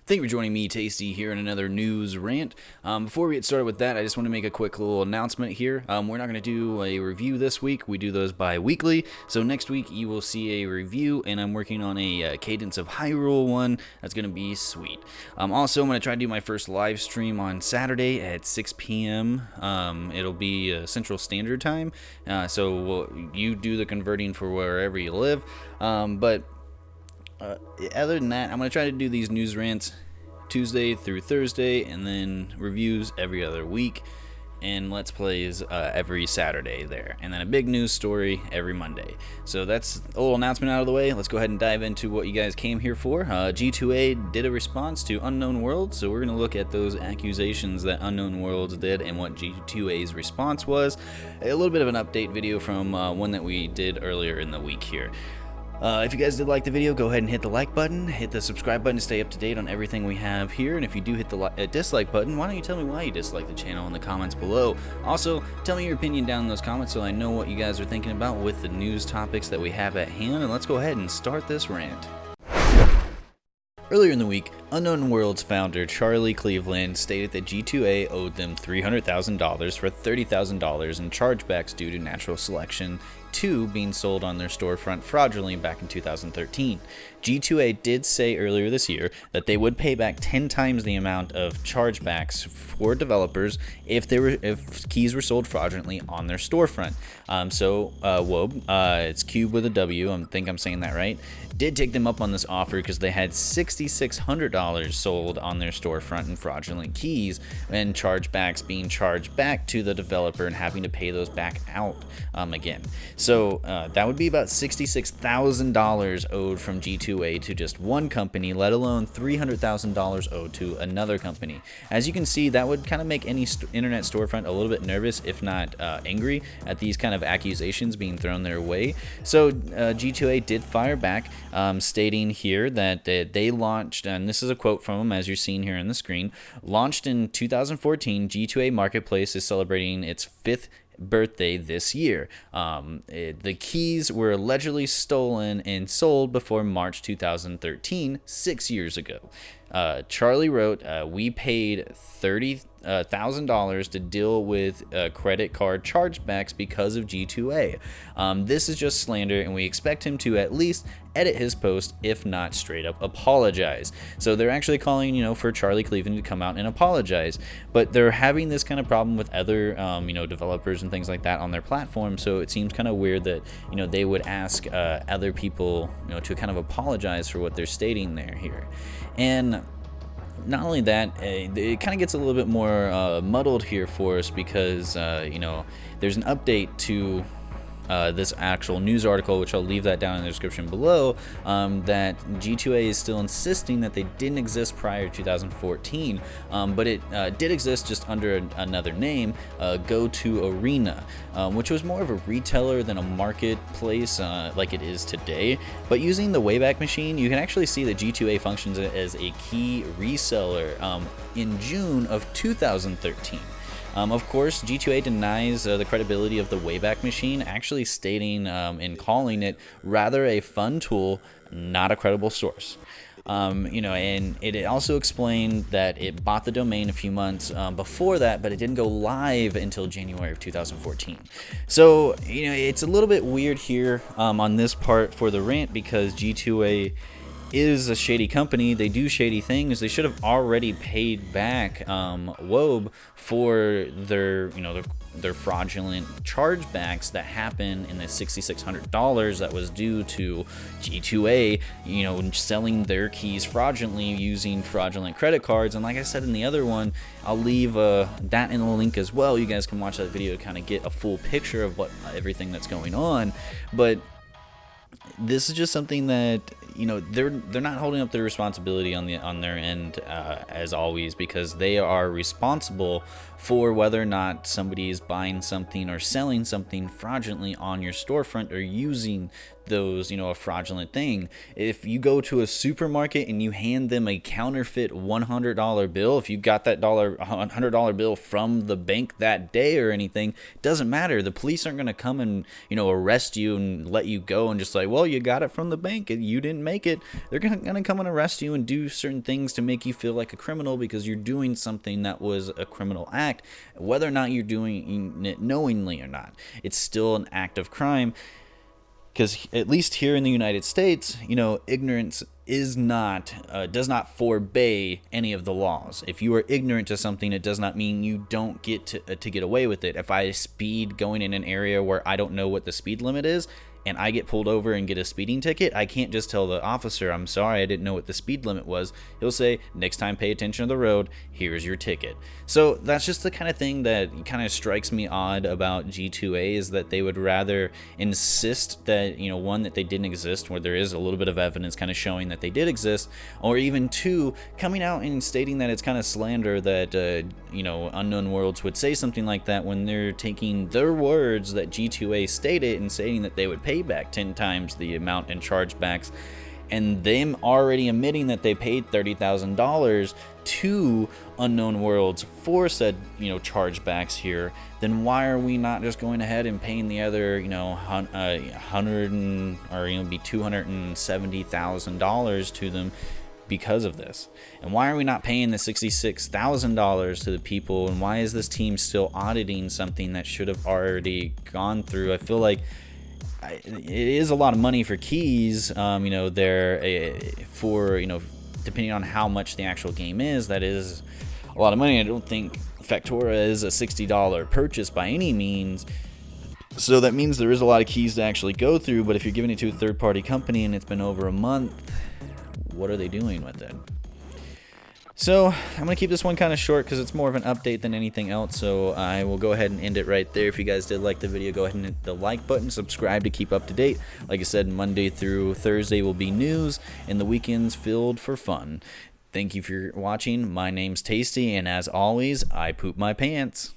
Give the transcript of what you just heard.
Thank you for joining me, Tasty, here in another news rant. Before we get started with that, I just want to make a quick little announcement here. We're not going to do a review this week. We do those bi-weekly. So next week you will see a review, and I'm working on a Cadence of Hyrule one. That's going to be sweet. Also, I'm going to try to do my first live stream on Saturday at 6 p.m. It'll be Central Standard Time. So you do the converting for wherever you live. Other than that, I'm going to try to do these news rants Tuesday through Thursday, and then reviews every other week, and Let's Plays every Saturday there, and then a big news story every Monday. So that's a little announcement out of the way. Let's go ahead and dive into what you guys came here for. G2A did a response to Unknown Worlds, so we're going to look at those accusations that Unknown Worlds did and what G2A's response was. A little bit of an update video from one that we did earlier in the week here. If you guys did like the video, go ahead and hit the like button, hit the subscribe button to stay up to date on everything we have here, and if you do hit the dislike button, why don't you tell me why you dislike the channel in the comments below. Also, tell me your opinion down in those comments so I know what you guys are thinking about with the news topics that we have at hand, and let's go ahead and start this rant. Earlier in the week, Unknown Worlds founder Charlie Cleveland stated that G2A owed them $300,000 for $30,000 in chargebacks due to natural selection 2 being sold on their storefront fraudulently back in 2013. G2A did say earlier this year that they would pay back 10 times the amount of chargebacks for developers if keys were sold fraudulently on their storefront. WOB, it's Cube with a W, I think I'm saying that right, did take them up on this offer because they had $6,600 sold on their storefront in fraudulent keys, and chargebacks being charged back to the developer and having to pay those back out again. So that would be about $66,000 owed from G2A to just one company, let alone $300,000 owed to another company. As you can see, that would kind of make any internet storefront a little bit nervous, if not angry, at these kind of accusations being thrown their way. So G2A did fire back, stating here that they launched, and this is a quote from them as you're seeing here on the screen, launched in 2014, G2A Marketplace is celebrating its 5th birthday this year. The keys were allegedly stolen and sold before March 2013, 6 years ago. Charlie wrote, we paid $30,000 to deal with credit card chargebacks because of G2A. This is just slander, and we expect him to at least edit his post, if not straight up apologize. So they're actually calling, for Charlie Cleveland to come out and apologize. But they're having this kind of problem with other, developers and things like that on their platform. So it seems kind of weird that, they would ask other people, to kind of apologize for what they're stating there here. And not only that, it kind of gets a little bit more muddled here for us because, there's an update to this actual news article, which I'll leave that down in the description below, that G2A is still insisting that they didn't exist prior to 2014, but it did exist just under another name, Go2 Arena, which was more of a retailer than a marketplace like it is today. But using the Wayback Machine, you can actually see that G2A functions as a key reseller in June of 2013. Of course, G2A denies the credibility of the Wayback Machine, actually stating and calling it rather a fun tool, not a credible source. And it also explained that it bought the domain a few months before that, but it didn't go live until January of 2014. So, it's a little bit weird here on this part for the rant because G2A is a shady company. They do shady things. They should have already paid back WOB for their fraudulent chargebacks that happened in the $6,600 that was due to G2A, selling their keys fraudulently using fraudulent credit cards. And like I said in the other one, I'll leave that in the link as well. You guys can watch that video to kind of get a full picture of what everything that's going on. But this is just something that they're not holding up their responsibility on their end as always, because they are responsible for whether or not somebody is buying something or selling something fraudulently on your storefront or using those, a fraudulent thing. If you go to a supermarket and you hand them a counterfeit $100 bill, if you got that $100 bill from the bank that day or anything, doesn't matter. The police aren't going to come and, arrest you and let you go and just like, well, you got it from the bank. You didn't didn't make it, they're gonna come and arrest you and do certain things to make you feel like a criminal because you're doing something that was a criminal act. Whether or not you're doing it knowingly or not, it's still an act of crime. Because at least here in the United States, ignorance is not does not forebay any of the laws. If you are ignorant to something, it does not mean you don't get to get away with it. If I speed going in an area where I don't know what the speed limit is, and I get pulled over and get a speeding ticket, I can't just tell the officer, I'm sorry, I didn't know what the speed limit was. He'll say, next time pay attention to the road, here's your ticket. So that's just the kind of thing that kind of strikes me odd about G2A, is that they would rather insist that, one, that they didn't exist, where there is a little bit of evidence kind of showing that they did exist, or even two, coming out and stating that it's kind of slander that, Unknown Worlds would say something like that when they're taking their words that G2A stated and saying that they would pay back 10 times the amount in chargebacks, and them already admitting that they paid $30,000 to Unknown Worlds for said chargebacks here. Then why are we not just going ahead and paying the other $270,000 to them because of this? And why are we not paying the $66,000 to the people? And why is this team still auditing something that should have already gone through? I feel like it is a lot of money for keys, depending on how much the actual game is, that is a lot of money. I don't think Factora is a $60 purchase by any means, so that means there is a lot of keys to actually go through. But if you're giving it to a third-party company and it's been over a month, what are they doing with it? So I'm going to keep this one kind of short because it's more of an update than anything else. So I will go ahead and end it right there. If you guys did like the video, go ahead and hit the like button, subscribe to keep up to date. Like I said, Monday through Thursday will be news and the weekends filled for fun. Thank you for watching. My name's Tasty, and as always, I poop my pants.